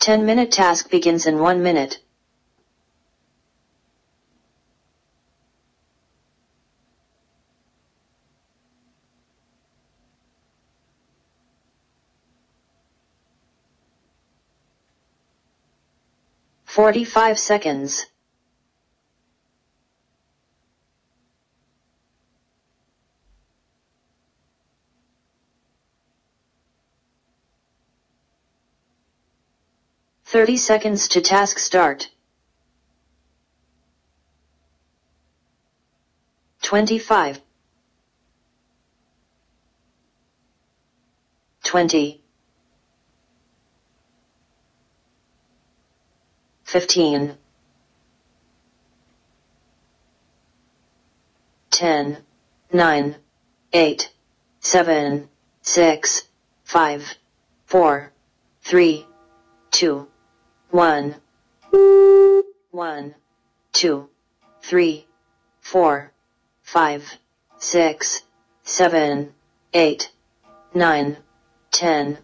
10-minute task begins in 1 minute. "45 seconds. "30 seconds to task start. 25. 20. 15. 10. 9. 8. 7. 6. 5. 4. 3. 2. 1. 1. 2. 3. 4. 5. 6. 7. 8. 9. 10.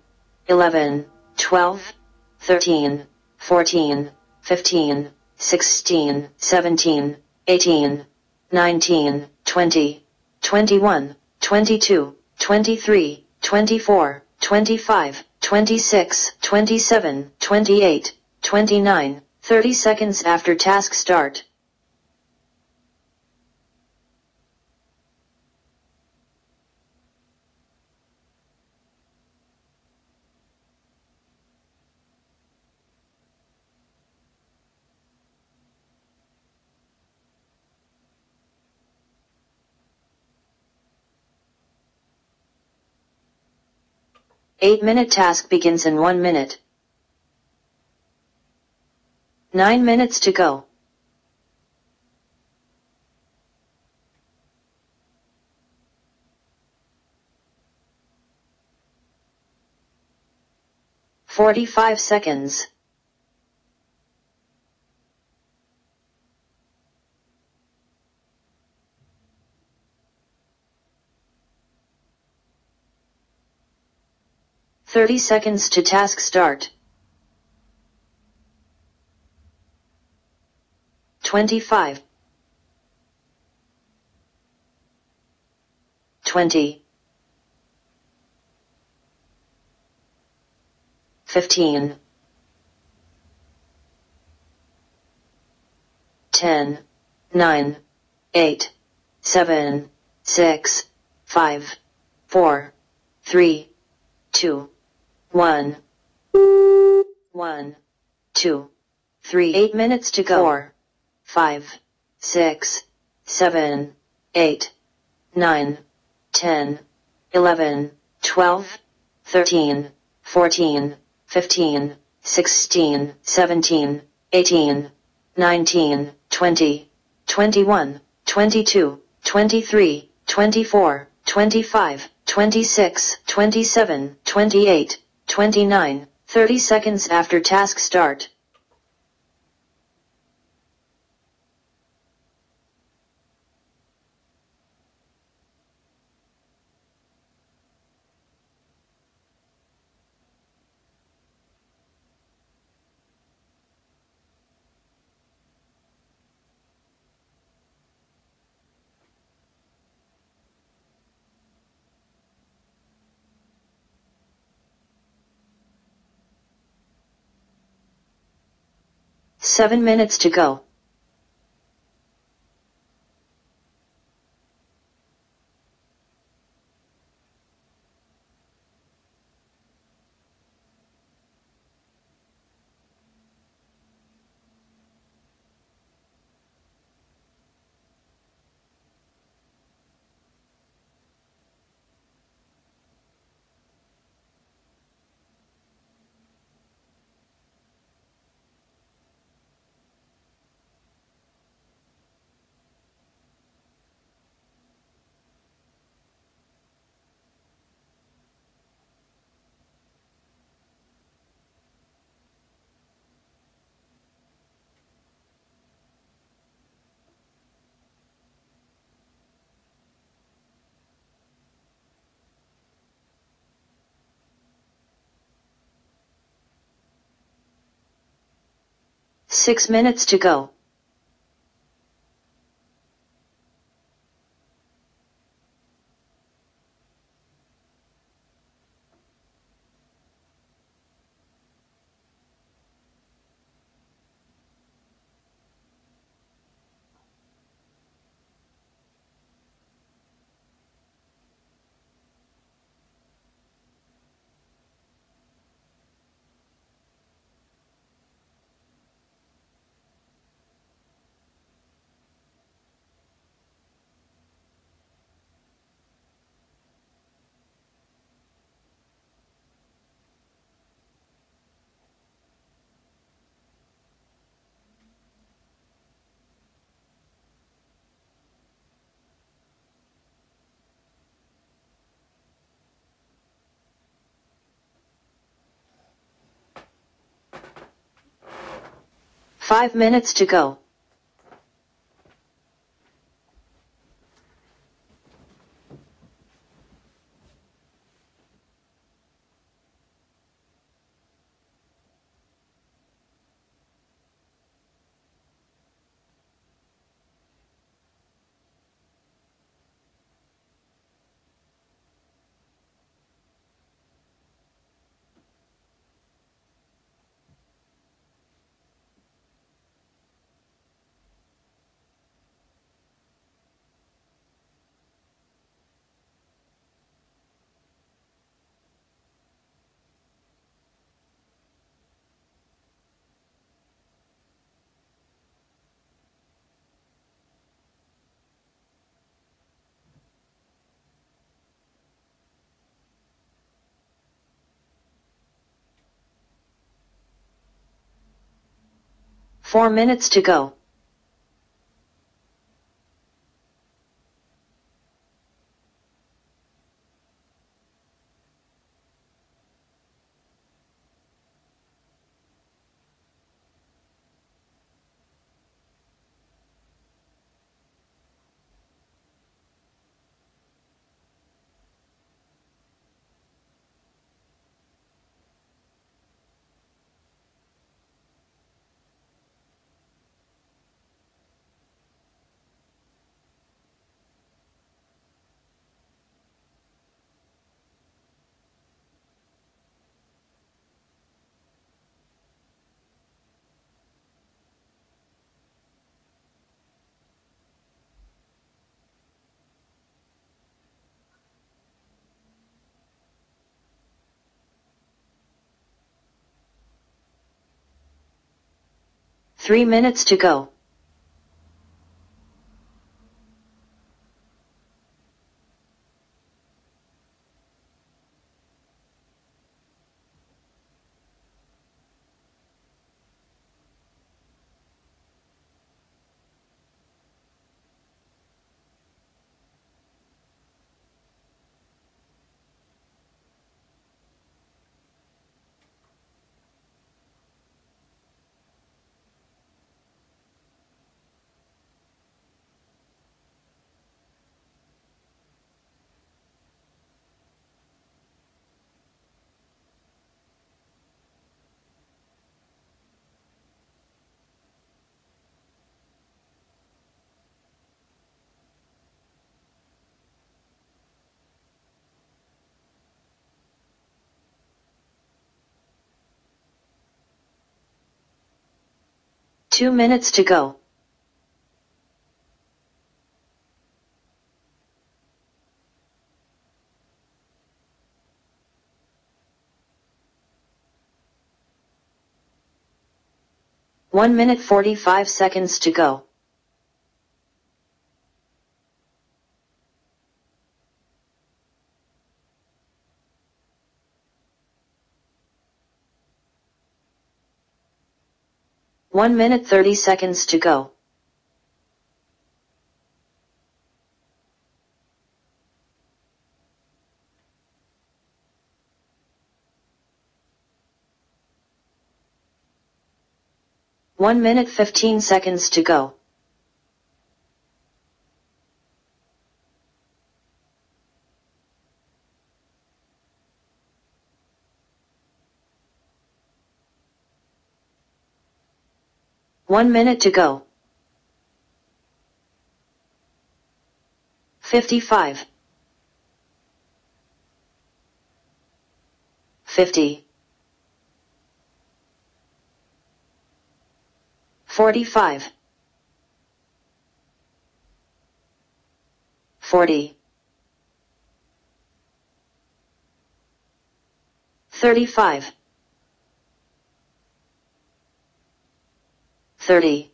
11. 12. 13. 14. 15. 16. 17. 18. 19. 20. 21. 22. 23. 24. 25. 26. 27. 28. 29. 30 seconds after task start. Eight-minute task begins in 1 minute. 9 minutes to go. "45 seconds. "30 seconds to task start. 25. 20. 15. 10. 9. 8. 7. 6. 5. 4. 3. 2. 1. 1. 2. 3. 8 minutes to go. 4. 5. 6. 7. 8. 9. 10. 11. 12. 13. 14. 15. 16. 17. 18. 19. 20. 21. 22. 23. 24. 25. 26. 27. 28. 29. 30 seconds after task start. Seven minutes to go. 6 minutes to go. Five minutes to go. Four minutes to go. Three minutes to go. Two minutes to go. One minute 45 seconds to go. One minute 30 seconds to go. One minute 15 seconds to go. 1 minute to go. 55. 50. 45. 40. 35. 30.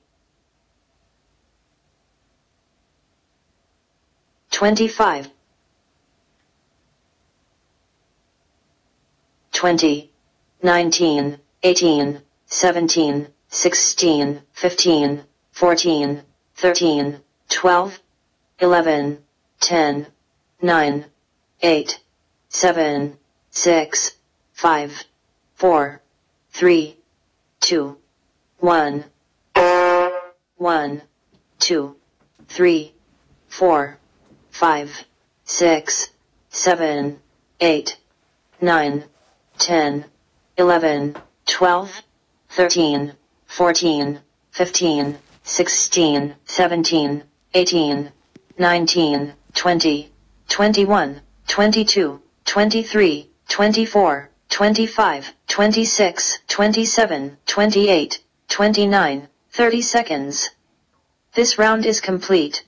25. 20. 19, 18, 17, 16, 15, 14, 13, 12, 11, 10, 9, 8, 7, 6, 5, 4, 3, 2, 1, 1, 2, 3, 4, 5, 6, 7, 8, 9, 10, 11, 12, 13, 14, 15, 16, 17, 18, 19, 20, 21, 22, 23, 24, 25, 26, 27, 28, 29, 30 seconds. This round is complete.